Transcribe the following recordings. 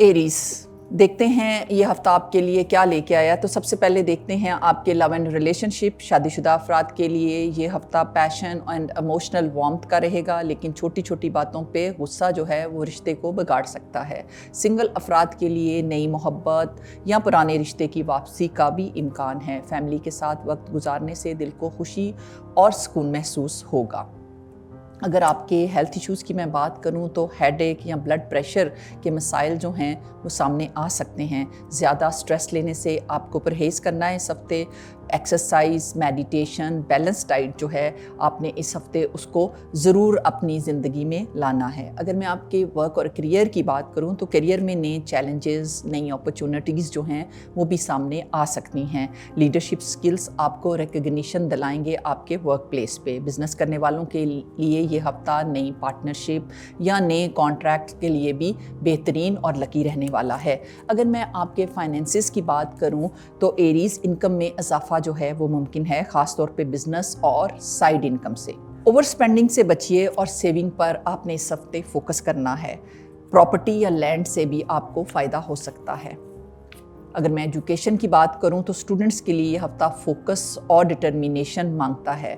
Arrays, دیکھتے ہیں یہ ہفتہ آپ کے لیے کیا لے کے آیا۔ تو سب سے پہلے دیکھتے ہیں آپ کے لو اینڈ ریلیشن شپ۔ شادی شدہ افراد کے لیے یہ ہفتہ پیشن اینڈ ایموشنل وارمتھ کا رہے گا، لیکن چھوٹی چھوٹی باتوں پہ غصہ جو ہے وہ رشتے کو بگاڑ سکتا ہے۔ سنگل افراد کے لیے نئی محبت یا پرانے رشتے کی واپسی کا بھی امکان ہے۔ فیملی کے ساتھ وقت گزارنے سے دل کو خوشی اور سکون محسوس ہوگا۔ اگر آپ کے ہیلتھ ایشوز کی میں بات کروں تو ہیڈ ایک یا بلڈ پریشر کے مسائل جو ہیں وہ سامنے آ سکتے ہیں۔ زیادہ سٹریس لینے سے آپ کو پرہیز کرنا ہے اس ہفتے۔ ایکسرسائز، میڈیٹیشن، بیلنس ڈائٹ جو ہے آپ نے اس ہفتے اس کو ضرور اپنی زندگی میں لانا ہے۔ اگر میں آپ کے ورک اور کیریئر کی بات کروں تو کیریئر میں نئے چیلنجز، نئی اپرچونٹیز جو ہیں وہ بھی سامنے آ سکتی ہیں۔ لیڈرشپ سکلز آپ کو ریکگنیشن دلائیں گے آپ کے ورک پلیس پہ۔ بزنس کرنے والوں کے لیے یہ ہفتہ نئی پارٹنرشپ یا نئے کانٹریکٹ کے لیے بھی بہترین اور لکی رہنے والا ہے۔ اگر میں آپ کے فائنینسز کی بات کروں تو ایریز، انکم میں اضافہ جو ہے وہ ممکن ہے، خاص طور پہ بزنس اور سائیڈ انکم سے۔ اوور سپینڈنگ سے بچیے اور سیونگ پر آپ نے اس ہفتے فوکس کرنا ہے۔ پراپرٹی یا لینڈ سے بھی آپ کو فائدہ ہو سکتا ہے۔ اگر میں ایجوکیشن کی بات کروں تو اسٹوڈنٹس کے لیے یہ ہفتہ فوکس اور ڈٹرمینیشن مانگتا ہے۔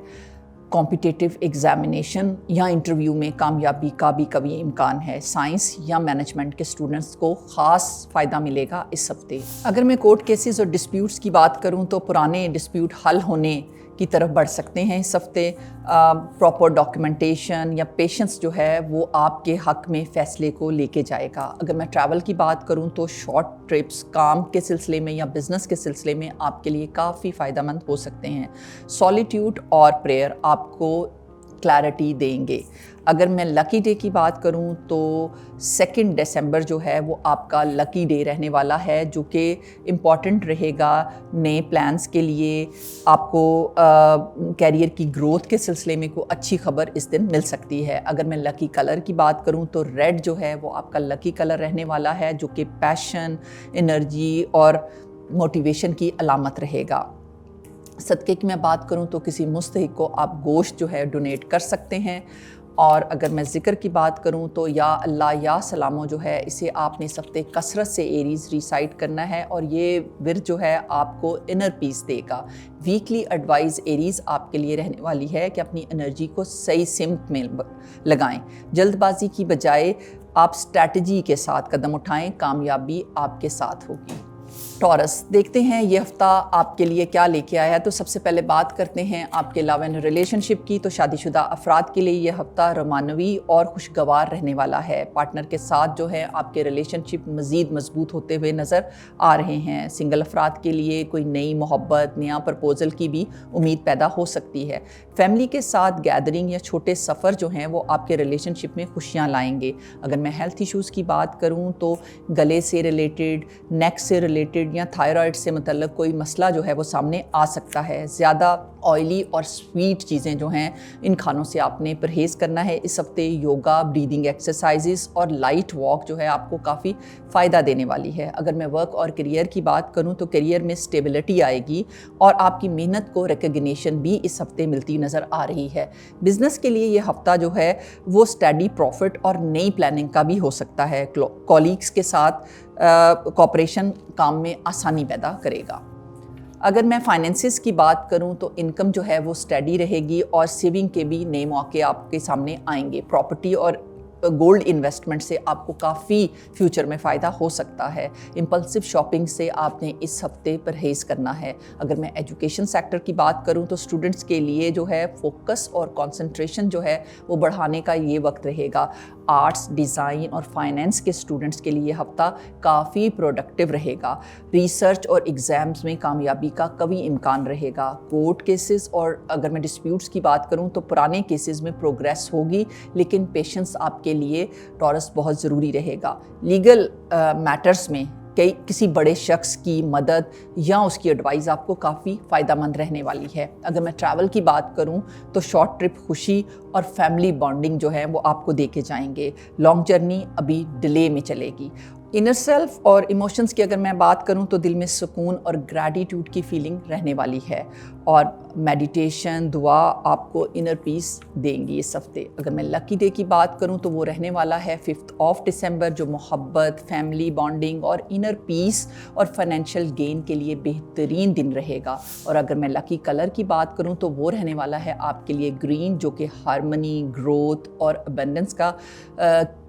کمپیٹیٹیو ایگزامینیشن یا انٹرویو میں کامیابی کا بھی کبھی امکان ہے۔ سائنس یا مینجمنٹ کے اسٹوڈنٹس کو خاص فائدہ ملے گا اس ہفتے۔ اگر میں کورٹ کیسز اور ڈسپیوٹس کی بات کروں تو پرانے ڈسپیوٹ حل ہونے کی طرف بڑھ سکتے ہیں اس ہفتے۔ پراپر ڈاکیومنٹیشن یا پیشنس جو ہے وہ آپ کے حق میں فیصلے کو لے کے جائے گا۔ اگر میں ٹریول کی بات کروں تو شارٹ ٹرپس کام کے سلسلے میں یا بزنس کے سلسلے میں آپ کے لیے کافی فائدہ مند ہو سکتے ہیں۔ سولیٹیوڈ اور پریئر آپ کو کلیئرٹی دیں گے۔ اگر میں لکی ڈے کی بات کروں تو 2 دسمبر جو ہے وہ آپ کا لکی ڈے رہنے والا ہے، جو کہ امپورٹنٹ رہے گا نئے پلانز کے لیے۔ آپ کو کیریئر کی گروتھ کے سلسلے میں کوئی اچھی خبر اس دن مل سکتی ہے۔ اگر میں لکی کلر کی بات کروں تو ریڈ جو ہے وہ آپ کا لکی کلر رہنے والا ہے، جو کہ پیشن، انرجی اور موٹیویشن کی علامت رہے گا۔ صدقے کی میں بات کروں تو کسی مستحق کو آپ گوشت جو ہے ڈونیٹ کر سکتے ہیں۔ اور اگر میں ذکر کی بات کروں تو یا اللہ یا سلامو جو ہے اسے آپ نے اس ہفتے کثرت سے ایریز ریسائٹ کرنا ہے، اور یہ ورد جو ہے آپ کو انر پیس دے گا۔ ویکلی ایڈوائز ایریز آپ کے لیے رہنے والی ہے کہ اپنی انرجی کو صحیح سمت میں لگائیں۔ جلد بازی کی بجائے آپ اسٹریٹجی کے ساتھ قدم اٹھائیں، کامیابی آپ کے ساتھ ہوگی۔ ٹورس، دیکھتے ہیں یہ ہفتہ آپ کے لیے کیا لے کے آیا ہے۔ تو سب سے پہلے بات کرتے ہیں آپ کے لو اینڈ ریلیشن شپ کی۔ تو شادی شدہ افراد کے لیے یہ ہفتہ رومانوی اور خوشگوار رہنے والا ہے۔ پارٹنر کے ساتھ جو ہے آپ کے ریلیشن شپ مزید مضبوط ہوتے ہوئے نظر آ رہے ہیں۔ سنگل افراد کے لیے کوئی نئی محبت، نیا پرپوزل کی بھی امید پیدا ہو سکتی ہے۔ فیملی کے ساتھ گیدرنگ یا چھوٹے سفر جو ہیں وہ آپ کے ریلیشن شپ میں خوشیاں لائیں گے۔ اگر میں ہیلتھ ایشوز کی بات کروں تو گلے سے ریلیٹڈ، نیک سے ریلیٹڈ یا تھائرائڈ سے متعلق کوئی مسئلہ جو ہے وہ سامنے آ سکتا ہے۔ زیادہ آئلی اور سویٹ چیزیں جو ہیں ان کھانوں سے آپ نے پرہیز کرنا ہے اس ہفتے۔ یوگا، بریدنگ ایکسرسائزز اور لائٹ واک جو ہے آپ کو کافی فائدہ دینے والی ہے۔ اگر میں ورک اور کیریئر کی بات کروں تو کیریئر میں اسٹیبلٹی آئے گی اور آپ کی محنت کو ریکگنیشن بھی اس ہفتے ملتی نظر آ رہی ہے۔ بزنس کے لیے یہ ہفتہ جو ہے وہ اسٹڈی پروفٹ اور نئی پلاننگ کا بھی ہو سکتا ہے۔ کولیگز کے ساتھ کوآپریشن کام میں آسانی پیدا کرے گا۔ اگر میں فائنینسز کی بات کروں تو انکم جو ہے وہ اسٹڈی رہے گی اور سیونگ کے بھی نئے موقع آپ کے سامنے آئیں گے۔ پراپرٹی اور گولڈ انویسٹمنٹ سے آپ کو کافی فیوچر میں فائدہ ہو سکتا ہے۔ امپلسو شاپنگ سے آپ نے اس ہفتے پرہیز کرنا ہے۔ اگر میں ایجوکیشن سیکٹر کی بات کروں تو اسٹوڈنٹس کے لیے جو ہے فوکس اور کنسنٹریشن جو ہے وہ بڑھانے کا یہ وقت رہے گا۔ آرٹس، ڈیزائن اور فائنینس کے اسٹوڈنٹس کے لیے یہ ہفتہ کافی پروڈکٹیو رہے گا۔ ریسرچ اور ایگزامز میں کامیابی کا قوی امکان رہے گا۔ کورٹ کیسز اور اگر میں ڈسپیوٹس کی بات کروں تو پرانے کیسز میں پروگریس ہوگی، لیکن پیشنس آپ کے لیے ٹورس بہت ضروری رہے گا۔ لیگل میٹرز میں کسی بڑے شخص کی مدد یا اس کی ایڈوائز آپ کو کافی فائدہ مند رہنے والی ہے۔ اگر میں ٹریول کی بات کروں تو شارٹ ٹرپ خوشی اور فیملی بانڈنگ جو ہے وہ آپ کو دے کے جائیں گے۔ لانگ جرنی ابھی ڈیلے میں چلے گی۔ انر سیلف اور ایموشنز کی اگر میں بات کروں تو دل میں سکون اور گریٹیٹیوڈ کی فیلنگ رہنے والی ہے، اور میڈیٹیشن، دعا آپ کو انر پیس دیں گی اس ہفتے۔ اگر میں لکی ڈے کی بات کروں تو وہ رہنے والا ہے 5 دسمبر، جو محبت، فیملی بانڈنگ اور انر پیس اور فائنینشیل گین کے لیے بہترین دن رہے گا۔ اور اگر میں لکی کلر کی بات کروں تو وہ رہنے والا ہے آپ کے لیے گرین، جو کہ ہارمنی، گروتھ اور ابنڈنس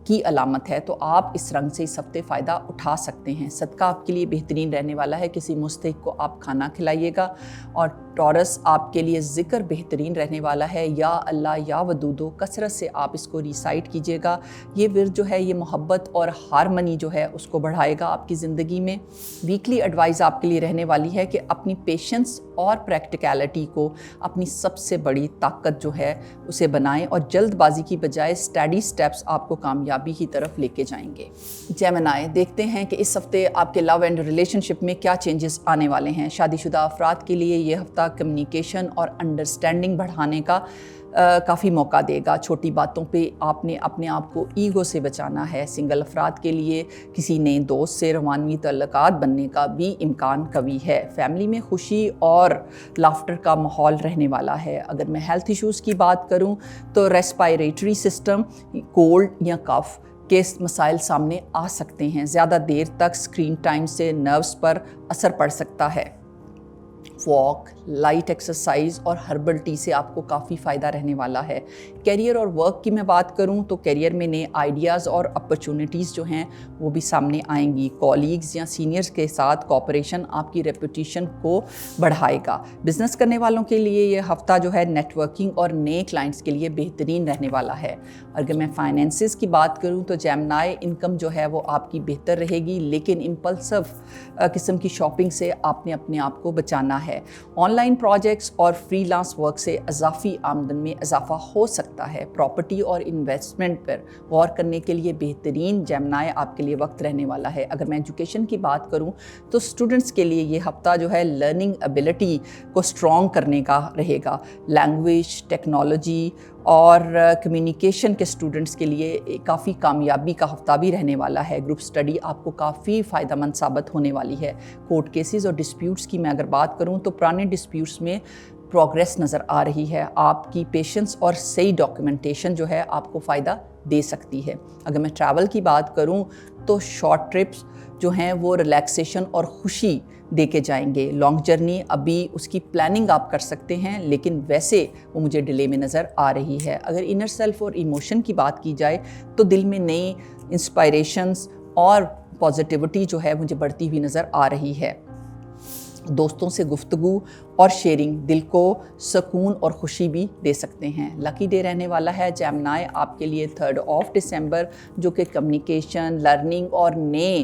کی علامت ہے، تو آپ اس رنگ سے اس ہفتے فائدہ اٹھا سکتے ہیں۔ صدقہ آپ کے لیے بہترین رہنے والا ہے، کسی مستحق کو آپ کھانا کھلائیے گا۔ اور ٹورس آپ کے لیے ذکر بہترین رہنے والا ہے، یا اللہ یا ودودو، کثرت سے آپ اس کو ریسائٹ کیجیے گا۔ یہ ورد جو ہے یہ محبت اور ہارمنی جو ہے اس کو بڑھائے گا آپ کی زندگی میں۔ ویکلی ایڈوائز آپ کے لیے رہنے والی ہے کہ اپنی پیشنس اور پریکٹیکلٹی کو اپنی سب سے بڑی طاقت جو ہے اسے بنائیں، اور جلد بازی کی بجائے اسٹیڈی سٹیپس آپ کو کامیابی کی طرف لے کے جائیں گے۔ جیمنائی، دیکھتے ہیں کہ اس ہفتے آپ کے لو اینڈ ریلیشن شپ میں کیا چینجز آنے والے ہیں۔ شادی شدہ افراد کے لیے یہ ہفتہ کمیونیکیشن اور انڈرسٹینڈنگ بڑھانے کا کافی موقع دے گا۔ چھوٹی باتوں پہ آپ نے اپنے آپ کو ایگو سے بچانا ہے۔ سنگل افراد کے لیے کسی نئے دوست سے رومانوی تعلقات بننے کا بھی امکان قوی ہے۔ فیملی میں خوشی اور لافٹر کا ماحول رہنے والا ہے۔ اگر میں ہیلتھ ایشوز کی بات کروں تو ریسپائریٹری سسٹم، کولڈ یا کف کے مسائل سامنے آ سکتے ہیں۔ زیادہ دیر تک اسکرین ٹائم سے نروس پر اثر پڑ سکتا ہے۔ واک، لائٹ ایکسرسائز اور ہربل ٹی سے آپ کو کافی فائدہ رہنے والا ہے۔ کیریئر اور ورک کی میں بات کروں تو کیریئر میں نئے آئیڈیاز اور اپرچونٹیز جو ہیں وہ بھی سامنے آئیں گی۔ کولیگز یا سینئرز کے ساتھ کوآپریشن آپ کی ریپوٹیشن کو بڑھائے گا۔ بزنس کرنے والوں کے لیے یہ ہفتہ جو ہے نیٹ ورکنگ اور نئے کلائنٹس کے لیے بہترین رہنے والا ہے۔ اگر میں فائنینسز کی بات کروں تو جیمنائی، انکم جو ہے وہ آپ کی بہتر رہے گی، لیکن امپلسو قسم کی شاپنگ سے آپ نے اپنے آپ کو بچانا ہے۔ آن لائن پروجیکٹس اور فری لانس ورک سے اضافی آمدن میں اضافہ ہو سکتا ہے۔ پراپرٹی اور انویسٹمنٹ پر غور کرنے کے لیے بہترین جیمنائی آپ کے لیے وقت رہنے والا ہے۔ اگر میں ایجوکیشن کی بات کروں تو اسٹوڈنٹس کے لیے یہ ہفتہ جو ہے لرننگ ایبلٹی کو اسٹرانگ کرنے کا رہے گا۔ لینگویج، ٹیکنالوجی اور کمیونیکیشن کے اسٹوڈنٹس کے لیے کافی کامیابی کا ہفتہ بھی رہنے والا ہے۔ گروپ اسٹڈی آپ کو کافی فائدہ مند ثابت ہونے والی ہے۔ کورٹ کیسز اور ڈسپیوٹس کی میں اگر بات کروں تو پرانے ڈسپیوٹس میں پروگریس نظر آ رہی ہے۔ آپ کی پیشنس اور صحیح ڈاکیومنٹیشن جو ہے آپ کو فائدہ دے سکتی ہے۔ اگر میں ٹریول کی بات کروں تو شارٹ ٹرپس جو ہیں وہ ریلیکسیشن اور خوشی دے کے جائیں گے۔ لانگ جرنی ابھی اس کی پلاننگ آپ کر سکتے ہیں، لیکن ویسے وہ مجھے ڈیلے میں نظر آ رہی ہے۔ اگر انر سیلف اور ایموشن کی بات کی جائے تو دل میں نئی انسپائریشنز اور پازیٹیوٹی جو ہے مجھے بڑھتی ہوئی نظر آ رہی ہے۔ دوستوں سے گفتگو اور شیئرنگ دل کو سکون اور خوشی بھی دے سکتے ہیں۔ لکی ڈے رہنے والا ہے جیمنائی آپ کے لیے 3 دسمبر، جو کہ کمیونیکیشن، لرننگ اور نئے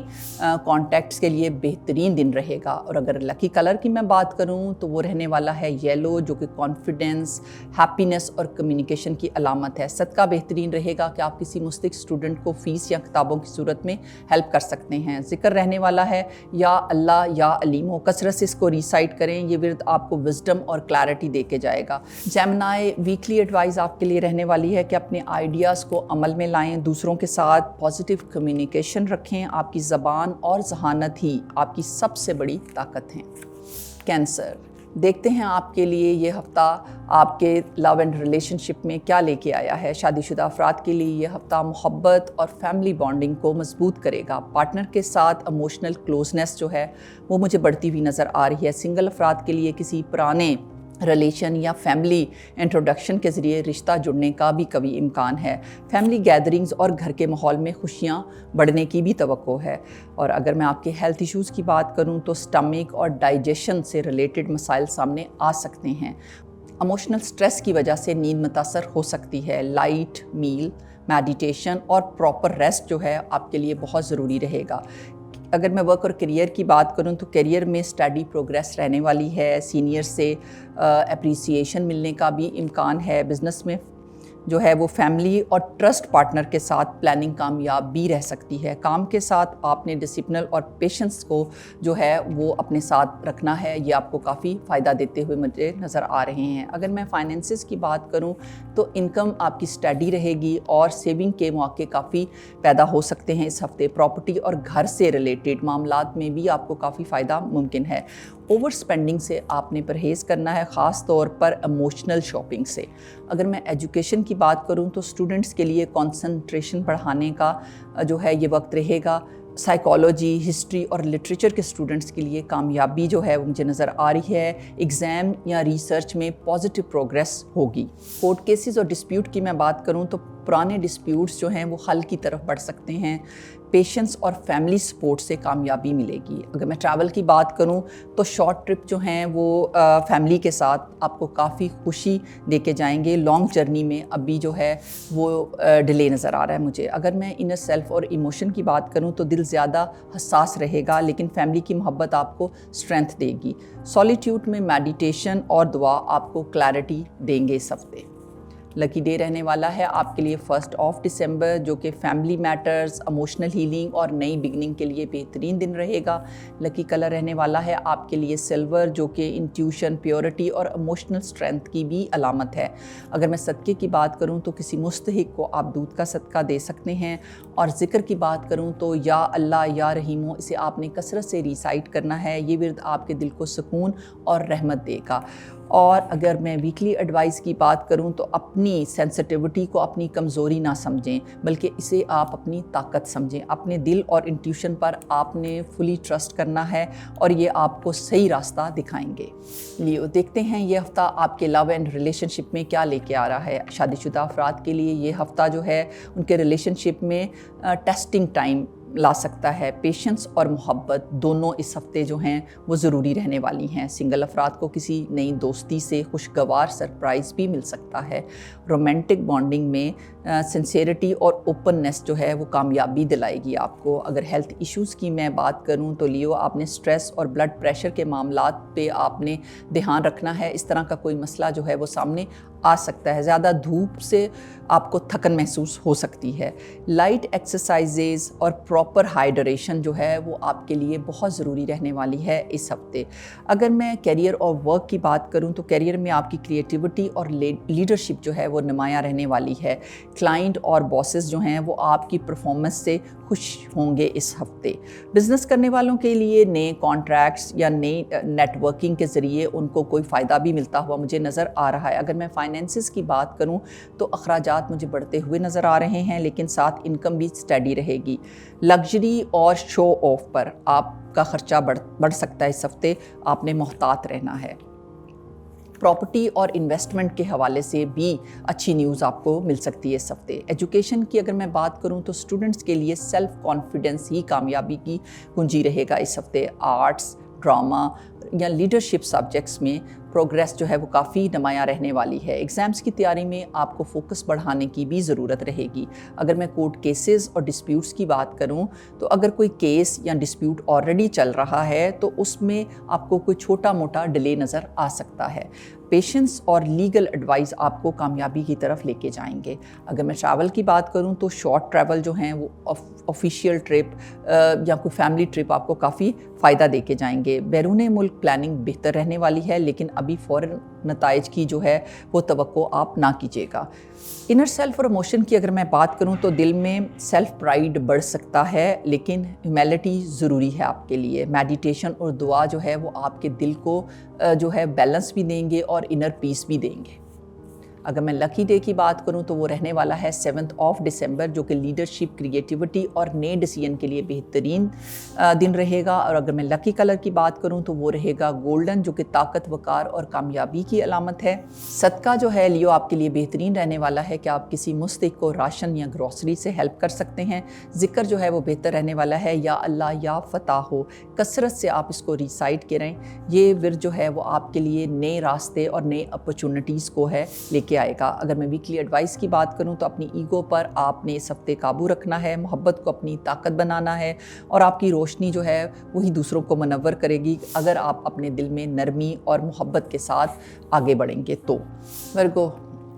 کانٹیکٹس کے لیے بہترین دن رہے گا۔ اور اگر لکی کلر کی میں بات کروں تو وہ رہنے والا ہے یلو، جو کہ کانفیڈنس، ہیپینس اور کمیونیکیشن کی علامت ہے۔ صدقہ بہترین رہے گا کہ آپ کسی مستحق اسٹوڈنٹ کو فیس یا کتابوں کی صورت میں ہیلپ کر سکتے ہیں۔ ذکر رہنے والا ہے یا اللہ یا علیم ہو، کثرت سے اس کو ریسائٹ کریں۔ یہ ورد آپ کو وزڈم اور کلیئرٹی دے کے جائے گا۔ جیمنائی، ویکلی ایڈوائز آپ کے لیے رہنے والی ہے کہ اپنے آئیڈیاز کو عمل میں لائیں، دوسروں کے ساتھ پازیٹیو کمیونیکیشن رکھیں۔ آپ کی زبان اور ذہانت ہی آپ کی سب سے بڑی طاقت ہیں۔ کینسر، دیکھتے ہیں آپ کے لیے یہ ہفتہ آپ کے لو اینڈ ریلیشن شپ میں کیا لے کے آیا ہے۔ شادی شدہ افراد کے لیے یہ ہفتہ محبت اور فیملی بانڈنگ کو مضبوط کرے گا۔ پارٹنر کے ساتھ ایموشنل کلوزنس جو ہے وہ مجھے بڑھتی ہوئی نظر آ رہی ہے۔ سنگل افراد کے لیے کسی پرانے ریلیشن یا فیملی انٹروڈکشن کے ذریعے رشتہ جڑنے کا بھی قوی امکان ہے۔ فیملی گیدرنگز اور گھر کے ماحول میں خوشیاں بڑھنے کی بھی توقع ہے۔ اور اگر میں آپ کے ہیلتھ ایشوز کی بات کروں تو سٹمک اور ڈائجیشن سے ریلیٹڈ مسائل سامنے آ سکتے ہیں۔ ایموشنل سٹریس کی وجہ سے نیند متاثر ہو سکتی ہے۔ لائٹ میل، میڈیٹیشن اور پراپر ریسٹ جو ہے آپ کے لیے بہت ضروری رہے گا۔ اگر میں ورک اور کیریئر کی بات کروں تو کیریئر میں اسٹڈی پروگریس رہنے والی ہے۔ سینئر سے اپریسیشن ملنے کا بھی امکان ہے۔ بزنس میں جو ہے وہ فیملی اور ٹرسٹ پارٹنر کے ساتھ پلاننگ کامیاب بھی رہ سکتی ہے۔ کام کے ساتھ آپ نے ڈسپلن اور پیشنس کو جو ہے وہ اپنے ساتھ رکھنا ہے، یہ آپ کو کافی فائدہ دیتے ہوئے مجھے نظر آ رہے ہیں۔ اگر میں فائنینسز کی بات کروں تو انکم آپ کی اسٹڈی رہے گی اور سیونگ کے مواقع کافی پیدا ہو سکتے ہیں اس ہفتے۔ پراپرٹی اور گھر سے ریلیٹڈ معاملات میں بھی آپ کو کافی فائدہ ممکن ہے۔ اوور سپینڈنگ سے آپ نے پرہیز کرنا ہے، خاص طور پر ایموشنل شاپنگ سے۔ اگر میں ایجوکیشن کی بات کروں تو اسٹوڈنٹس کے لیے کنسنٹریشن بڑھانے کا جو ہے یہ وقت رہے گا۔ سائیکالوجی، ہسٹری اور لٹریچر کے اسٹوڈنٹس کے لیے کامیابی جو ہے وہ مجھے نظر آ رہی ہے۔ ایگزام یا ریسرچ میں پازیٹیو پروگریس ہوگی۔ کورٹ کیسز اور ڈسپیوٹ کی میں بات کروں تو پرانے ڈسپیوٹس جو ہیں وہ حل کی طرف بڑھ سکتے ہیں۔ پیشنس اور فیملی سپورٹ سے کامیابی ملے گی۔ اگر میں ٹریول کی بات کروں تو شارٹ ٹرپ جو ہیں وہ فیملی کے ساتھ آپ کو کافی خوشی دے کے جائیں گے۔ لانگ جرنی میں ابھی جو ہے وہ ڈیلے نظر آ رہا ہے مجھے۔ اگر میں انر سیلف اور ایموشن کی بات کروں تو دل زیادہ حساس رہے گا، لیکن فیملی کی محبت آپ کو اسٹرینتھ دے گی۔ سولیٹیوڈ میں میڈیٹیشن اور دعا آپ کو کلیئرٹی دیں گے اس ہفتے۔ لکی ڈے رہنے والا ہے آپ کے لیے 1 دسمبر، جو کہ فیملی میٹرز، ایموشنل ہیلنگ اور نئی بگننگ کے لیے بہترین دن رہے گا۔ لکی کلر رہنے والا ہے آپ کے لیے سلور، جو کہ انٹیوشن، پیورٹی اور ایموشنل اسٹرینتھ کی بھی علامت ہے۔ اگر میں صدقے کی بات کروں تو کسی مستحق کو آپ دودھ کا صدقہ دے سکتے ہیں، اور ذکر کی بات کروں تو یا اللہ یا رحیمو، اسے آپ نے کثرت سے ریسائٹ کرنا ہے۔ یہ ورد آپ کے دل کو سکون اور رحمت دے گا۔ اور اگر میں ویکلی ایڈوائس کی بات کروں تو اپنی سینسٹیوٹی کو اپنی کمزوری نہ سمجھیں، بلکہ اسے آپ اپنی طاقت سمجھیں۔ اپنے دل اور انٹیوشن پر آپ نے فلی ٹرسٹ کرنا ہے، اور یہ آپ کو صحیح راستہ دکھائیں گے۔ لیو، دیکھتے ہیں یہ ہفتہ آپ کے لو اینڈ ریلیشن شپ میں کیا لے کے آ رہا ہے۔ شادی شدہ افراد کے لیے یہ ہفتہ جو ہے ان کے ریلیشن شپ میں ٹیسٹنگ ٹائم لا سکتا ہے۔ پیشنس اور محبت دونوں اس ہفتے جو ہیں وہ ضروری رہنے والی ہیں۔ سنگل افراد کو کسی نئی دوستی سے خوشگوار سرپرائز بھی مل سکتا ہے۔ رومانٹک بانڈنگ میں سنسیئرٹی اور اوپننیس جو ہے وہ کامیابی دلائے گی آپ کو۔ اگر ہیلتھ ایشوز کی میں بات کروں تو لیو، آپ نے سٹریس اور بلڈ پریشر کے معاملات پہ آپ نے دھیان رکھنا ہے۔ اس طرح کا کوئی مسئلہ جو ہے وہ سامنے آ سکتا ہے۔ زیادہ دھوپ سے آپ کو تھکن محسوس ہو سکتی ہے۔ لائٹ ایکسرسائزز اور پراپر ہائیڈریشن جو ہے وہ آپ کے لیے بہت ضروری رہنے والی ہے اس ہفتے۔ اگر میں کیریئر اور ورک کی بات کروں تو کیریئر میں آپ کی کریٹیوٹی اور لیڈرشپ جو ہے وہ نمایاں رہنے والی ہے۔ کلائنٹ اور باسز جو ہیں وہ آپ کی پرفارمنس سے خوش ہوں گے اس ہفتے۔ بزنس کرنے والوں کے لیے نئے کانٹریکٹس یا نئی نیٹ ورکنگ کے ذریعے ان کو کوئی فائدہ بھی ملتا ہوا مجھے نظر آ رہا ہے۔ اگر میں فائنینسز کی بات کروں تو اخراجات مجھے بڑھتے ہوئے نظر آ رہے ہیں، لیکن ساتھ انکم بھی اسٹیڈی رہے گی۔ لگژری اور شو آف پر آپ کا خرچہ بڑھ سکتا ہے اس ہفتے، آپ نے محتاط رہنا ہے۔ پراپرٹی اور انویسٹمنٹ کے حوالے سے بھی اچھی نیوز آپ کو مل سکتی ہے اس ہفتے۔ ایجوکیشن کی اگر میں بات کروں تو اسٹوڈنٹس کے لیے سیلف کانفیڈنس ہی کامیابی کی کنجی رہے گا اس ہفتے۔ آرٹس، ڈرامہ یا لیڈرشپ سبجیکٹس میں پروگریس جو ہے وہ کافی نمایاں رہنے والی ہے۔ ایگزامز کی تیاری میں آپ کو فوکس بڑھانے کی بھی ضرورت رہے گی۔ اگر میں کورٹ کیسز اور ڈسپیوٹس کی بات کروں تو اگر کوئی کیس یا ڈسپیوٹ آلریڈی چل رہا ہے تو اس میں آپ کو کوئی چھوٹا موٹا ڈیلے نظر آ سکتا ہے۔ پیشنس اور لیگل ایڈوائز آپ کو کامیابی کی طرف لے کے جائیں گے۔ اگر میں ٹریول کی بات کروں تو شارٹ ٹریول جو ہیں وہ آفیشیل ٹرپ یا کوئی فیملی ٹرپ آپ کو کافی فائدہ دے کے جائیں گے۔ بیرون ملک پلاننگ بہتر رہنے والی ہے، لیکن ابھی فوراً نتائج کی جو ہے وہ توقع آپ نہ کیجیے گا۔ انر سیلف اور ایموشن کی اگر میں بات کروں تو دل میں سیلف پرائیڈ بڑھ سکتا ہے، لیکن ہیومیلٹی ضروری ہے آپ کے لیے۔ میڈیٹیشن اور دعا جو ہے وہ آپ کے دل کو جو ہے بیلنس بھی دیں گے اور انر پیس بھی دیں گے۔ اگر میں لکی ڈے کی بات کروں تو وہ رہنے والا ہے 7 دسمبر، جو کہ لیڈرشپ، کریٹیوٹی اور نئے ڈیسیژن کے لیے بہترین دن رہے گا۔ اور اگر میں لکی کلر کی بات کروں تو وہ رہے گا گولڈن، جو کہ طاقت، وقار اور کامیابی کی علامت ہے۔ صدقہ جو ہے لیو آپ کے لیے بہترین رہنے والا ہے کہ آپ کسی مستحق کو راشن یا گروسری سے ہیلپ کر سکتے ہیں۔ ذکر جو ہے وہ بہتر رہنے والا ہے، یا اللہ یا فتح ہو، کثرت سے آپ اس کو ریسائٹ کریں۔ یہ ورد جو ہے وہ آپ کے لیے نئے راستے اور نئے اپرچونٹیز کو ہے لے کے آئے گا۔ اگر میں ویکلی ایڈوائس کی بات کروں تو اپنی ایگو پر آپ نے اس ہفتے قابو رکھنا ہے، محبت کو اپنی طاقت بنانا ہے، اور آپ کی روشنی جو ہے وہی دوسروں کو منور کرے گی اگر آپ اپنے دل میں نرمی اور محبت کے ساتھ آگے بڑھیں گے تو۔ ورگو،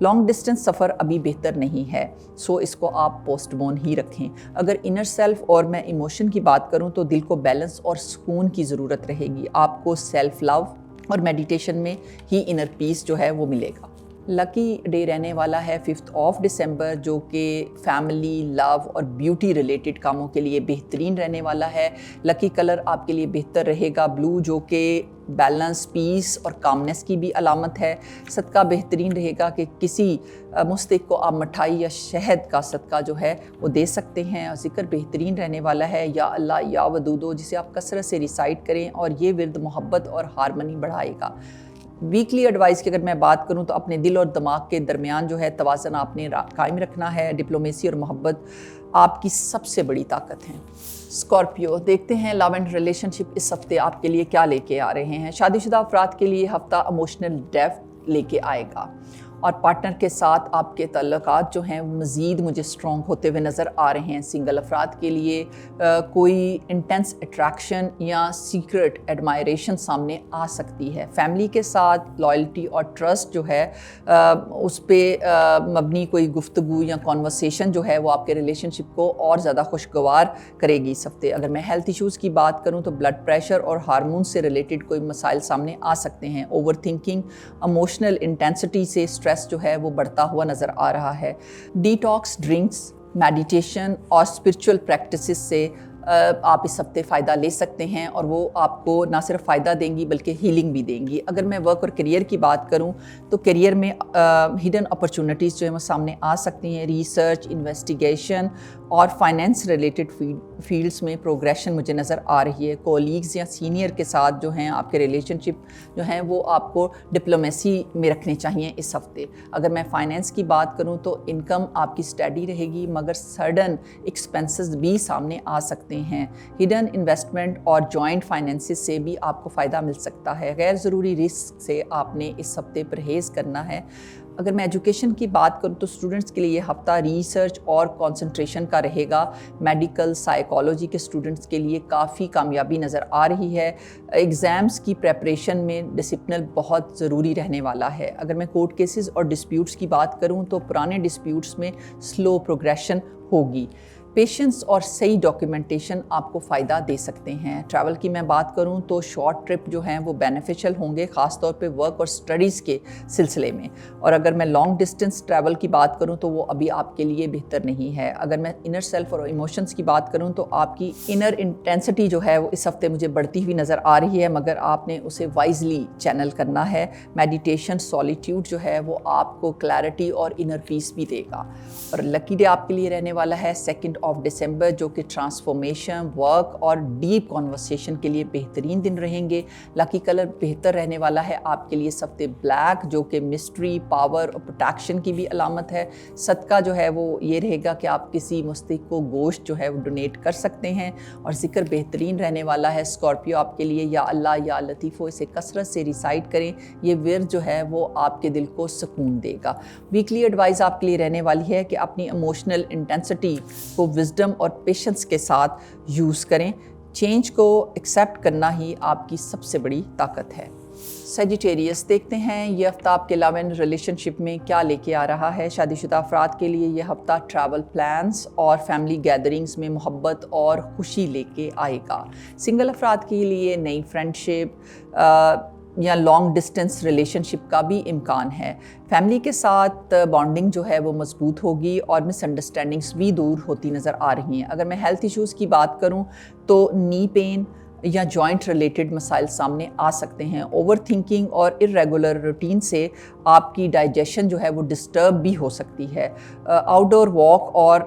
لانگ ڈسٹنس سفر ابھی بہتر نہیں ہے، سو اس کو آپ پوسٹ بون ہی رکھیں۔ اگر انر سیلف اور میں ایموشن کی بات کروں تو دل کو بیلنس اور سکون کی ضرورت رہے گی۔ آپ کو سیلف لو اور میڈیٹیشن میں ہی انر پیس جو ہے وہ ملے گا۔ لکی ڈے رہنے والا ہے 5 دسمبر، جو کہ فیملی، لو اور بیوٹی ریلیٹڈ کاموں کے لیے بہترین رہنے والا ہے۔ لکی کلر آپ کے لیے بہتر رہے گا بلو، جو کہ بیلنس، پیس اور کامنس کی بھی علامت ہے۔ صدقہ بہترین رہے گا کہ کسی مستحق کو آپ مٹھائی یا شہد کا صدقہ جو ہے وہ دے سکتے ہیں۔ اور ذکر بہترین رہنے والا ہے یا اللہ یا ودودو، جسے آپ کثرت سے ریسائٹ کریں، اور یہ ورد محبت اور ہارمنی بڑھائے گا۔ ویکلی ایڈوائس کی اگر میں بات کروں تو اپنے دل اور دماغ کے درمیان جو ہے توازن آپ نے قائم رکھنا ہے۔ ڈپلومیسی اور محبت آپ کی سب سے بڑی طاقت ہیں۔ اسکارپیو، دیکھتے ہیں لو اینڈ ریلیشن شپ اس ہفتے آپ کے لیے کیا لے کے آ رہے ہیں۔ شادی شدہ افراد کے لیے ہفتہ ایموشنل ڈیپتھ لے کے آئے گا، اور پارٹنر کے ساتھ آپ کے تعلقات جو ہیں مزید مجھے اسٹرانگ ہوتے ہوئے نظر آ رہے ہیں۔ سنگل افراد کے لیے کوئی انٹینس اٹریکشن یا سیکرٹ ایڈمائریشن سامنے آ سکتی ہے۔ فیملی کے ساتھ لائلٹی اور ٹرسٹ جو ہے اس پہ مبنی کوئی گفتگو یا کانورسیشن جو ہے وہ آپ کے ریلیشن شپ کو اور زیادہ خوشگوار کرے گی اس ہفتے۔ اگر میں ہیلتھ ایشوز کی بات کروں تو بلڈ پریشر اور ہارمون سے ریلیٹڈ کوئی مسائل سامنے آ سکتے ہیں۔ اوور تھنکنگ، ایموشنل انٹینسٹی سے اسٹریس جو ہے وہ بڑھتا ہوا نظر آ رہا ہے۔ ڈیٹاکس ڈرنکس، میڈیٹیشن اور اسپرچول پریکٹسز سے آپ اس ہفتے فائدہ لے سکتے ہیں، اور وہ آپ کو نہ صرف فائدہ دیں گی بلکہ ہیلنگ بھی دیں گی۔ اگر میں ورک اور کیریئر کی بات کروں تو کیریئر میں ہڈن اپرچونٹیز جو ہیں وہ سامنے آ سکتی ہیں۔ ریسرچ، انویسٹیگیشن اور فائنینس ریلیٹڈ فیلڈز میں پروگریشن مجھے نظر آ رہی ہے۔ کولیگز یا سینئر کے ساتھ جو ہیں آپ کے ریلیشن شپ جو ہیں وہ آپ کو ڈپلومیسی میں رکھنے چاہیے اس ہفتے۔ اگر میں فائنینس کی بات کروں تو انکم آپ کی اسٹڈی رہے گی، مگر سڈن ایکسپینسز بھی سامنے آ سکتے ہیں۔ ہڈن انویسٹمنٹ اور جوائنٹ فائنینسز سے بھی آپ کو فائدہ مل سکتا ہے۔ غیر ضروری رسک سے آپ نے اس ہفتے پرہیز کرنا ہے۔ اگر میں ایجوکیشن کی بات کروں تو اسٹوڈنٹس کے لیے یہ ہفتہ ریسرچ اور کنسنٹریشن کا رہے گا۔ میڈیکل، سائیکالوجی کے اسٹوڈنٹس کے لیے کافی کامیابی نظر آ رہی ہے۔ ایگزامس کی پریپریشن میں ڈسپلن بہت ضروری رہنے والا ہے۔ اگر میں کورٹ کیسز اور ڈسپیوٹس کی بات کروں تو پرانے ڈسپیوٹس میں سلو پروگریشن ہوگی۔ پیشنس اور صحیح ڈاکیومنٹیشن آپ کو فائدہ دے سکتے ہیں۔ ٹریول کی میں بات کروں تو شارٹ ٹرپ جو ہیں وہ بینیفیشل ہوں گے، خاص طور پہ ورک اور اسٹڈیز کے سلسلے میں۔ اور اگر میں لانگ ڈسٹینس ٹریول کی بات کروں تو وہ ابھی آپ کے لیے بہتر نہیں ہے۔ اگر میں انر سیلف اور ایموشنس کی بات کروں تو آپ کی انر انٹینسٹی جو ہے وہ اس ہفتے مجھے بڑھتی ہوئی نظر آ رہی ہے، مگر آپ نے اسے وائزلی چینل کرنا ہے۔ میڈیٹیشن، سولیٹیوڈ جو ہے وہ آپ کو کلیئرٹی اور انر پیس بھی دے گا۔ اور لکی ڈے آپ کے لیے رہنے والا ہے 2 دسمبر، جو کہ ٹرانسفارمیشن، ورک اور ڈیپ کانورسیشن کے لیے بہترین دن رہیں گے۔ لکی کلر بہتر رہنے والا ہے آپ کے لیے اس ہفتے بلیک، جو کہ مسٹری، پاور اور پروٹیکشن کی بھی علامت ہے۔ صدقہ جو ہے وہ یہ رہے گا کہ آپ کسی مستحق کو گوشت جو ہے وہ ڈونیٹ کر سکتے ہیں۔ اور ذکر بہترین رہنے والا ہے اسکارپیو آپ کے لیے یا اللہ یا لطیفو، اسے کثرت سے ریسائٹ کریں، یہ ورد جو ہے وہ آپ کے دل کو سکون دے گا۔ ویکلی ایڈوائز آپ کے لیے رہنے والی ہے کہ اپنی ایموشنل انٹینسٹی کو وزڈم اور پیشنس کے ساتھ یوز کریں۔ چینج کو ایکسیپٹ کرنا ہی آپ کی سب سے بڑی طاقت ہے۔ سیجیٹیریس، دیکھتے ہیں یہ ہفتہ آپ کے لو اینڈ ریلیشن شپ میں کیا لے کے آ رہا ہے۔ شادی شدہ افراد کے لیے یہ ہفتہ ٹریول پلانز اور فیملی گیدرنگز میں محبت اور خوشی لے کے آئے گا۔ سنگل افراد کے لیے نئی فرینڈشپ یا لانگ ڈسٹینس ریلیشن شپ کا بھی امکان ہے۔ فیملی کے ساتھ بانڈنگ جو ہے وہ مضبوط ہوگی اور مس انڈرسٹینڈنگس بھی دور ہوتی نظر آ رہی ہیں۔ اگر میں ہیلتھ ایشوز کی بات کروں تو نی پین یا جوائنٹ ریلیٹڈ مسائل سامنے آ سکتے ہیں۔ اوور تھنکنگ اور ارریگولر روٹین سے آپ کی ڈائجیشن جو ہے وہ ڈسٹرب بھی ہو سکتی ہے۔ آؤٹ ڈور واک اور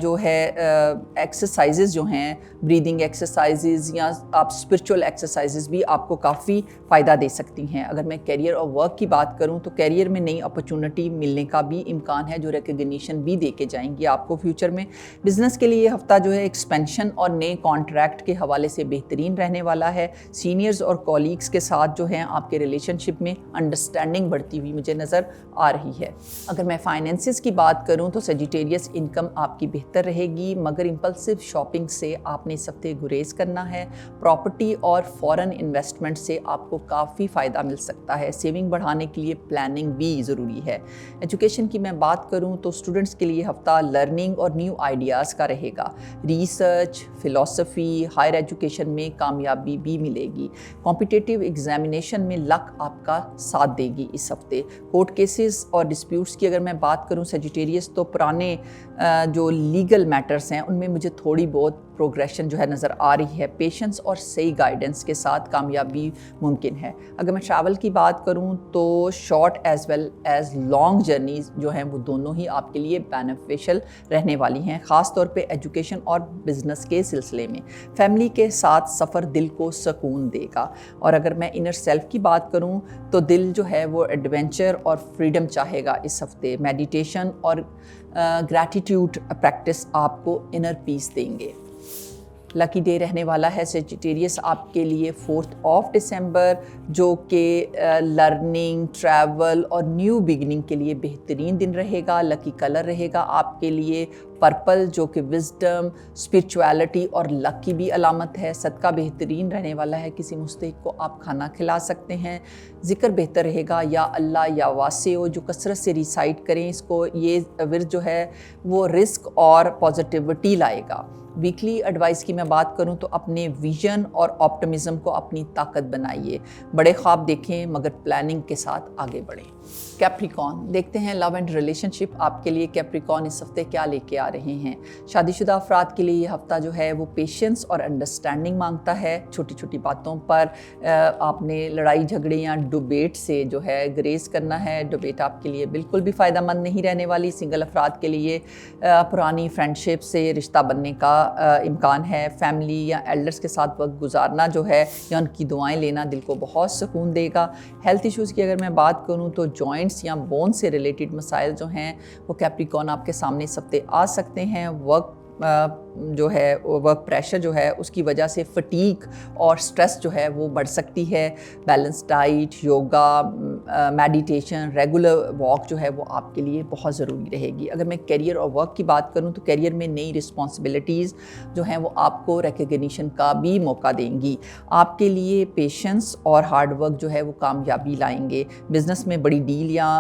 جو ہے ایکسرسائزز جو ہیں، بریدنگ ایکسرسائزز یا آپ اسپرچول ایکسرسائزز بھی آپ کو کافی فائدہ دے سکتی ہیں۔ اگر میں کیریئر اور ورک کی بات کروں تو کیریئر میں نئی اپرچونٹی ملنے کا بھی امکان ہے، جو ریکگنیشن بھی دے کے جائیں گی آپ کو فیوچر میں۔ بزنس کے لیے یہ ہفتہ جو ہے ایکسپینشن اور نئے کانٹریکٹ کے حوالے سے بہترین رہنے والا ہے۔ سینئرز اور کولیگز کے ساتھ جو ہیں آپ کے ریلیشن شپ میں انڈرسٹینڈنگ بڑھتی ہوئی مجھے نظر آ رہی ہے۔ اگر میں فائنینسز کی بات کروں تو سیجیٹیریس انکم آپ کی بہتر رہے گی، مگر امپلسو شاپنگ سے آپ نے اس ہفتے گریز کرنا ہے۔ پراپرٹی اور فورن انویسٹمنٹ سے آپ کو کافی فائدہ مل سکتا ہے۔ سیونگ بڑھانے کے لیے پلاننگ بھی ضروری ہے۔ ایجوکیشن کی میں بات کروں تو اسٹوڈنٹس کے لیے ہفتہ لرننگ اور نیو آئیڈیاز کا رہے گا۔ ریسرچ، فلسفی، ہائر ایجوکیشن میں کامیابی بھی ملے گی۔ کمپٹیٹیو ایگزامینیشن میں لک آپ کا ساتھ دے گی اس ہفتے۔ کورٹ کیسز اور ڈسپیوٹس کی اگر میں بات کروں سیجیٹیریس تو پرانے جو لیگل میٹرز ہیں ان میں مجھے تھوڑی بہت پروگریشن جو ہے نظر آ رہی ہے۔ پیشنس اور صحیح گائیڈنس کے ساتھ کامیابی ممکن ہے۔ اگر میں ٹریول کی بات کروں تو short as well as long journeys جو ہیں وہ دونوں ہی آپ کے لیے بینیفیشل رہنے والی ہیں، خاص طور پہ ایجوکیشن اور بزنس کے سلسلے میں۔ فیملی کے ساتھ سفر دل کو سکون دے گا۔ اور اگر میں انر سیلف کی بات کروں تو دل جو ہے وہ ایڈونچر اور فریڈم چاہے گا اس ہفتے۔ میڈیٹیشن اور گریٹیٹیوڈ پریکٹس آپ کو انر پیس دیں گے۔ لکی ڈے رہنے والا ہے سیجیٹیریس آپ کے لیے 4 دسمبر، جو کہ لرننگ، ٹریول اور نیو بگننگ کے لیے بہترین دن رہے گا۔ لکی کلر رہے گا آپ کے لیے پرپل، جو کہ وزڈم، اسپرچویلٹی اور لک کی بھی علامت ہے۔ صدقہ بہترین رہنے والا ہے، کسی مستحق کو آپ کھانا کھلا سکتے ہیں۔ ذکر بہتر رہے گا یا اللہ یا واسعو، جو کثرت سے ریسائٹ کریں اس کو۔ یہ ورد جو ہے وہ رزق اور پازیٹیوٹی لائے گا۔ ویکلی ایڈوائس کی میں بات کروں تو اپنے ویژن اور آپٹمزم کو اپنی طاقت بنائیے۔ بڑے خواب دیکھیں مگر پلاننگ کے ساتھ آگے بڑھیں۔ کیپریکون، دیکھتے ہیں لو اینڈ ریلیشن شپ آپ کے لیے کیپریکون اس ہفتے کیا لے کے آ رہے ہیں۔ شادی شدہ افراد کے لیے یہ ہفتہ جو ہے وہ پیشنس اور انڈرسٹینڈنگ مانگتا ہے۔ چھوٹی چھوٹی باتوں پر آپ نے لڑائی جھگڑے یا ڈبیٹ سے جو ہے گریز کرنا ہے۔ ڈبیٹ آپ کے لیے بالکل بھی فائدہ مند نہیں رہنے والی۔ سنگل افراد کے لیے پرانی فرینڈشپ سے رشتہ بننے کا امکان ہے۔ فیملی یا ایلڈرز کے ساتھ وقت گزارنا جو ہے یا ان کی دعائیں لینا دل کو بہت سکون دے گا۔ ہیلتھ ایشوز کی اگر میں بات کروں تو جوائنٹس یا بون سے ریلیٹڈ مسائل جو ہیں وہ کیپریکون آپ کے سامنے اس ہفتے آ سکتے ہیں۔ جو ہے ورک پریشر جو ہے اس کی وجہ سے فٹیگ اور سٹریس جو ہے وہ بڑھ سکتی ہے۔ Balance diet, yoga, meditation, regular walk جو ہے وہ آپ کے لیے بہت ضروری رہے گی۔ اگر میں کیریئر اور ورک کی بات کروں تو کیریئر میں نئی رسپانسبلٹیز جو ہیں وہ آپ کو ریکگنیشن کا بھی موقع دیں گی۔ آپ کے لیے پیشنس اور ہارڈ ورک جو ہے وہ کامیابی لائیں گے۔ بزنس میں بڑی ڈیل یا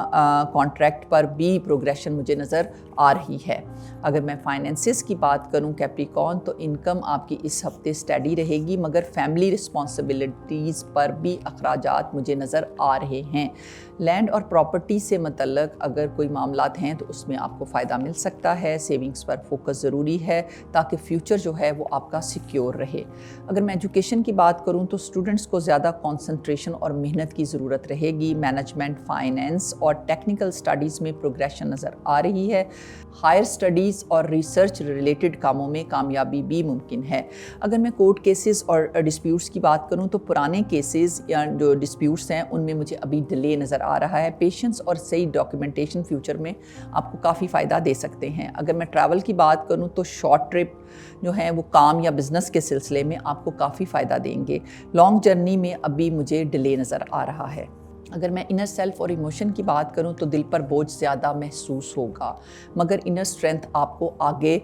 کانٹریکٹ پر بھی پروگریشن مجھے نظر آ رہی ہے۔ اگر میں فائنینسز کی بات کروں کیپریکون تو انکم آپ کی اس ہفتے اسٹیڈی رہے گی، مگر فیملی رسپانسبلٹیز پر بھی اخراجات مجھے نظر آ رہے ہیں۔ لینڈ اور پراپرٹی سے متعلق اگر کوئی معاملات ہیں تو اس میں آپ کو فائدہ مل سکتا ہے۔ سیونگز پر فوکس ضروری ہے تاکہ فیوچر جو ہے وہ آپ کا سیکیور رہے۔ اگر میں ایجوکیشن کی بات کروں تو اسٹوڈنٹس کو زیادہ کانسنٹریشن اور محنت کی ضرورت رہے گی۔ مینجمنٹ، فائنینس اور ٹیکنیکل اسٹڈیز میں پروگریشن نظر آ رہی ہے۔ ہائر اسٹڈیز اور ریسرچ ریلیٹڈ کاموں میں کامیابی بھی ممکن ہے۔ اگر میں کورٹ کیسز اور ڈسپیوٹس کی بات کروں تو پرانے کیسز یا جو ڈسپیوٹس ہیں ان میں مجھے ابھی ڈیلے نظر آ رہا ہے۔ پیشنس اور صحیح ڈاکیومنٹیشن فیوچر میں آپ کو کافی فائدہ دے سکتے ہیں۔ اگر میں ٹریول کی بات کروں تو شارٹ ٹرپ جو ہیں وہ کام یا بزنس کے سلسلے میں آپ کو کافی فائدہ دیں گے۔ لانگ جرنی میں ابھی مجھے ڈیلے نظر آ رہا ہے۔ اگر میں انر سیلف اور ایموشن کی بات کروں تو دل پر بوجھ زیادہ محسوس ہوگا، مگر انر اسٹرینتھ آپ کو آگے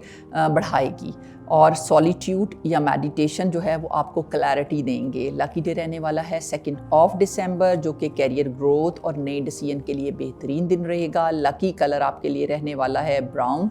بڑھائے گی۔ اور سولیٹیوڈ یا میڈیٹیشن جو ہے وہ آپ کو کلیئرٹی دیں گے۔ لکی ڈے رہنے والا ہے 2 دسمبر، جو کہ کیریئر گروتھ اور نئے ڈیسیژن کے لیے بہترین دن رہے گا۔ لکی کلر آپ کے لیے رہنے والا ہے براؤن،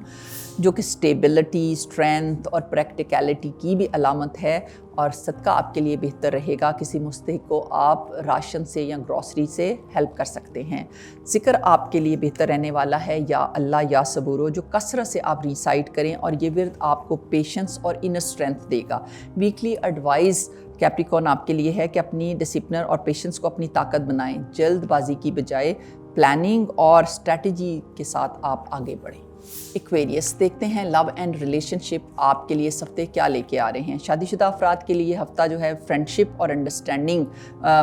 جو کہ اسٹیبلٹی، اسٹرینتھ اور پریکٹیکلٹی کی بھی علامت ہے۔ اور صدقہ آپ کے لیے بہتر رہے گا، کسی مستحق کو آپ راشن سے یا گروسری سے ہیلپ کر سکتے ہیں۔ ذکر آپ کے لیے بہتر رہنے والا ہے یا اللہ یا صبورو، جو کثرت سے آپ ریسائٹ کریں، اور یہ ورد آپ کو پیشنس اور انر اسٹرینتھ دے گا۔ ویکلی ایڈوائز کیپریکون آپ کے لیے ہے کہ اپنی ڈسپلن اور پیشنس کو اپنی طاقت بنائیں۔ جلد بازی کی بجائے پلاننگ اور اسٹریٹجی کے ساتھ آپ آگے بڑھیں۔ ایکویریس دیکھتے ہیں لو اینڈ ریلیشن شپ آپ کے لیے اس ہفتے کیا لے کے آ رہے ہیں۔ شادی شدہ افراد کے لیے یہ ہفتہ جو ہے فرینڈ شپ اور انڈرسٹینڈنگ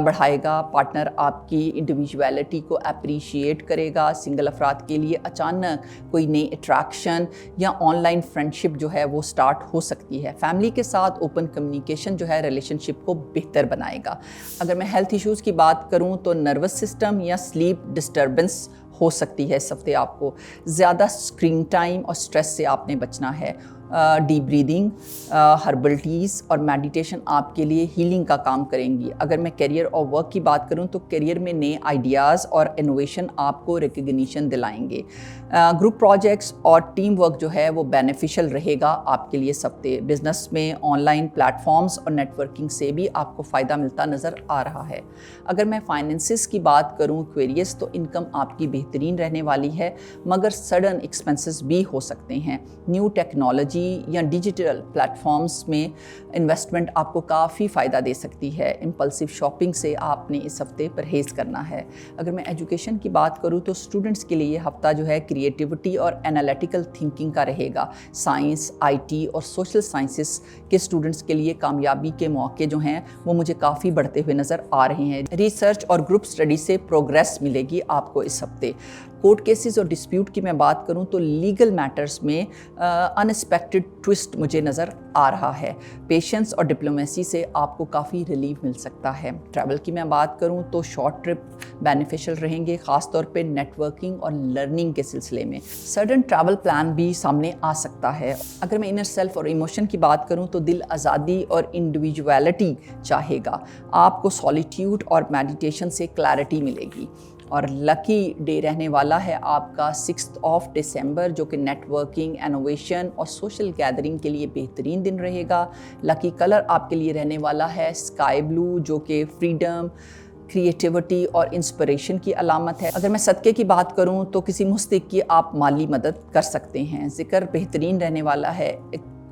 بڑھائے گا، پارٹنر آپ کی انڈیویجویلٹی کو اپریشیٹ کرے گا۔ سنگل افراد کے لیے اچانک کوئی نئی اٹریکشن یا آن لائن فرینڈ شپ جو ہے وہ سٹارٹ ہو سکتی ہے۔ فیملی کے ساتھ اوپن کمیونیکیشن جو ہے ریلیشن شپ کو بہتر بنائے گا۔ اگر میں ہیلتھ ایشوز کی بات کروں تو نروس سسٹم یا سلیپ ڈسٹربنس ہو سکتی ہے اس ہفتے آپ کو۔ زیادہ اسکرین ٹائم اور سٹریس سے آپ نے بچنا ہے۔ ڈیپ بریدنگ، ہربل ٹیز اور میڈیٹیشن آپ کے لیے ہیلنگ کا کام کریں گی۔ اگر میں کیریئر اور ورک کی بات کروں تو کیریئر میں نئے آئیڈیاز اور انوویشن آپ کو ریکگنیشن دلائیں گے۔ گروپ پروجیکٹس اور ٹیم ورک جو ہے وہ بینیفیشل رہے گا آپ کے لیے اس ہفتے۔ بزنس میں آن لائن پلیٹ فارمز اور نیٹ ورکنگ سے بھی آپ کو فائدہ ملتا نظر آ رہا ہے۔ اگر میں فائنینسز کی بات کروں ایکویریس تو انکم آپ کی بہترین رہنے والی ہے، مگر سڈن ایکسپنسز بھی ہو سکتے ہیں۔ نیو ٹیکنالوجی یا ڈیجیٹل پلیٹ فارمز میں انویسٹمنٹ آپ کو کافی فائدہ دے سکتی ہے۔ امپلسو شاپنگ سے آپ نے اس ہفتے پرہیز کرنا ہے۔ اگر میں ایجوکیشن کی بات کروں تو اسٹوڈنٹس کے لیے یہ ہفتہ جو ہے کریٹیوٹی اور انالیٹیکل تھنکنگ کا رہے گا۔ سائنس، آئی ٹی اور سوشل سائنسز کے اسٹوڈنٹس کے لیے کامیابی کے موقع جو ہیں وہ مجھے کافی بڑھتے ہوئے نظر آ رہے ہیں۔ ریسرچ اور گروپ اسٹڈی سے پروگریس ملے گی آپ کو اس ہفتے۔ کورٹ کیسز اور ڈسپیوٹ کی میں بات کروں تو لیگل میٹرز میں انسپیکٹڈ ٹوسٹ مجھے نظر آ رہا ہے۔ پیشنس اور ڈپلومیسی سے آپ کو کافی ریلیف مل سکتا ہے۔ ٹریول کی میں بات کروں تو شارٹ ٹرپ بینیفیشل رہیں گے، خاص طور پہ نیٹ ورکنگ اور لرننگ کے سلسلے میں۔ سڈن ٹریول پلان بھی سامنے آ سکتا ہے۔ اگر میں انر سیلف اور ایموشن کی بات کروں تو دل آزادی اور انڈیویجویلٹی چاہے گا۔ آپ کو سولیٹیوڈ اور میڈیٹیشن سے کلیئرٹی ملے گی۔ اور لکی ڈے رہنے والا ہے آپ کا 6 دسمبر، جو کہ نیٹ ورکنگ، انوویشن اور سوشل گیدرنگ کے لیے بہترین دن رہے گا۔ لکی کلر آپ کے لیے رہنے والا ہے اسکائی بلو، جو کہ فریڈم، کریٹیوٹی اور انسپریشن کی علامت ہے۔ اگر میں صدقے کی بات کروں تو کسی مستحق کی آپ مالی مدد کر سکتے ہیں۔ ذکر بہترین رہنے والا ہے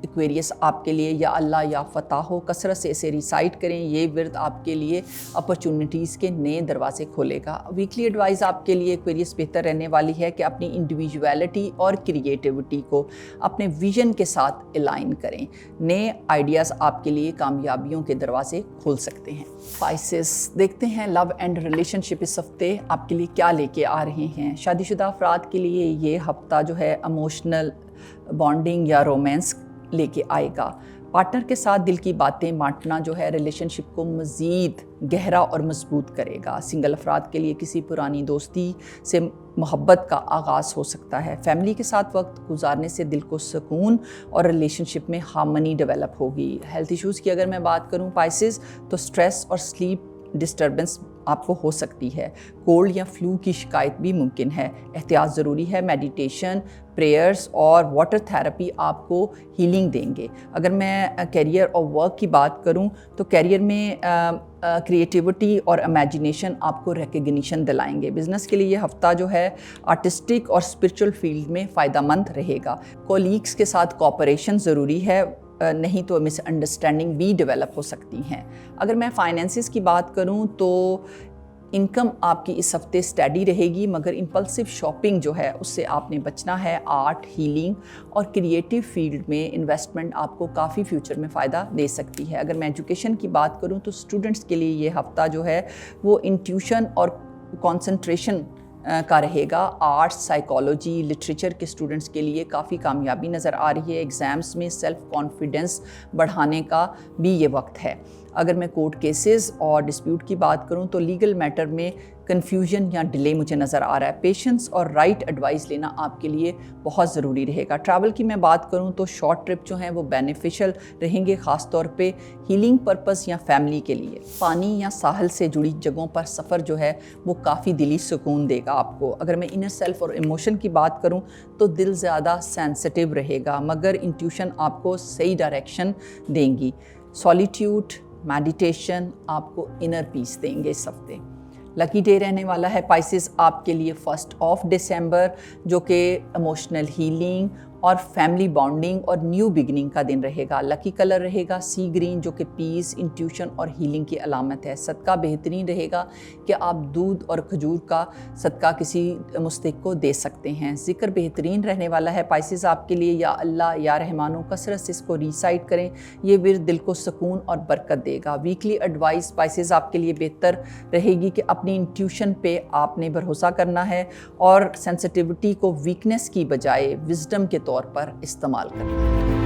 ایکویریس آپ کے لیے، یا اللہ یا فتح ہو، کثرت سے اسے ریسائٹ کریں۔ یہ ورد آپ کے لیے اپرچونٹیز کے نئے دروازے کھولے گا۔ ویکلی ایڈوائز آپ کے لیے ایکویریس بہتر رہنے والی ہے کہ اپنی انڈیویجویلٹی اور کریٹیوٹی کو اپنے ویژن کے ساتھ الائن کریں۔ نئے آئیڈیاز آپ کے لیے کامیابیوں کے دروازے کھول سکتے ہیں۔ پائسس دیکھتے ہیں لو اینڈ ریلیشن شپ اس ہفتے آپ کے لیے کیا لے کے آ رہے ہیں۔ شادی شدہ افراد کے لیے یہ ہفتہ جو ہے ایموشنل بانڈنگ یا رومانس لے کے آئے گا۔ پارٹنر کے ساتھ دل کی باتیں بانٹنا جو ہے ریلیشن شپ کو مزید گہرا اور مضبوط کرے گا۔ سنگل افراد کے لیے کسی پرانی دوستی سے محبت کا آغاز ہو سکتا ہے۔ فیملی کے ساتھ وقت گزارنے سے دل کو سکون اور ریلیشن شپ میں ہارمنی ڈیولپ ہوگی۔ ہیلتھ ایشوز کی اگر میں بات کروں پائسز تو سٹریس اور سلیپ ڈسٹربنس آپ کو ہو سکتی ہے۔ کولڈ یا فلو کی شکایت بھی ممکن ہے، احتیاط ضروری ہے۔ میڈیٹیشن، پریئرز اور واٹر تھراپی آپ کو ہیلنگ دیں گے۔ اگر میں کیریئر اور ورک کی بات کروں تو کیریئر میں کریٹیوٹی اور امیجینیشن آپ کو ریکگنیشن دلائیں گے۔ بزنس کے لیے یہ ہفتہ جو ہے آرٹسٹک اور اسپرچل فیلڈ میں فائدہ مند رہے گا۔ کولیگس کے ساتھ کوآپریشن ضروری ہے، نہیں تو مس انڈرسٹینڈنگ بھی ڈیولپ ہو سکتی ہیں۔ اگر میں فائنینسز کی بات کروں تو انکم آپ کی اس ہفتے اسٹیڈی رہے گی، مگر امپلسو شاپنگ جو ہے اس سے آپ نے بچنا ہے۔ آرٹ، ہیلنگ اور کریٹیو فیلڈ میں انویسٹمنٹ آپ کو کافی فیوچر میں فائدہ دے سکتی ہے۔ اگر میں ایجوکیشن کی بات کروں تو اسٹوڈنٹس کے لیے یہ ہفتہ جو ہے وہ انٹیوشن اور کانسنٹریشن کا رہے گا۔ آرٹس، سائیکالوجی، لٹریچر کے اسٹوڈنٹس کے لیے کافی کامیابی نظر آ رہی ہے۔ ایگزامس میں سیلف کانفیڈنس بڑھانے کا بھی یہ وقت ہے۔ اگر میں کورٹ کیسز اور ڈسپیوٹ کی بات کروں تو لیگل میٹر میں کنفیوژن یا ڈیلے مجھے نظر آ رہا ہے۔ پیشنس اور رائٹ ایڈوائس لینا آپ کے لیے بہت ضروری رہے گا۔ ٹریول کی میں بات کروں تو شارٹ ٹرپ جو ہیں وہ بینیفیشل رہیں گے، خاص طور پہ ہیلنگ پرپس یا فیملی کے لیے۔ پانی یا ساحل سے جڑی جگہوں پر سفر جو ہے وہ کافی دلی سکون دے گا آپ کو۔ اگر میں انر سیلف اور ایموشن کی بات کروں تو دل زیادہ سینسٹیو رہے گا، مگر انٹیوشن آپ کو صحیح ڈائریکشن دیں گی۔ سولیٹیوڈ، میڈیٹیشن آپ کو انر پیس دیں گے اس ہفتے۔ لکی ڈے رہنے والا ہے پائسز آپ کے لیے 1 دسمبر، جو کہ ایموشنل ہیلنگ اور فیملی بانڈنگ اور نیو بگننگ کا دن رہے گا۔ لکی کلر رہے گا سی گرین جو کہ پیس، انٹیوشن اور ہیلنگ کی علامت ہے۔ صدقہ بہترین رہے گا کہ آپ دودھ اور کھجور کا صدقہ کسی مستحق کو دے سکتے ہیں۔ ذکر بہترین رہنے والا ہے پائسز آپ کے لیے، یا اللہ یا رحمانو، کثرت سے اس کو ریسائٹ کریں، یہ ورد دل کو سکون اور برکت دے گا۔ ویکلی ایڈوائس پائسز آپ کے لیے بہتر رہے گی کہ اپنی انٹیوشن پہ آپ نے بھروسہ کرنا ہے اور سینسٹیوٹی کو ویکنس کی بجائے وزڈم کے طور پر استعمال کرنا ہے۔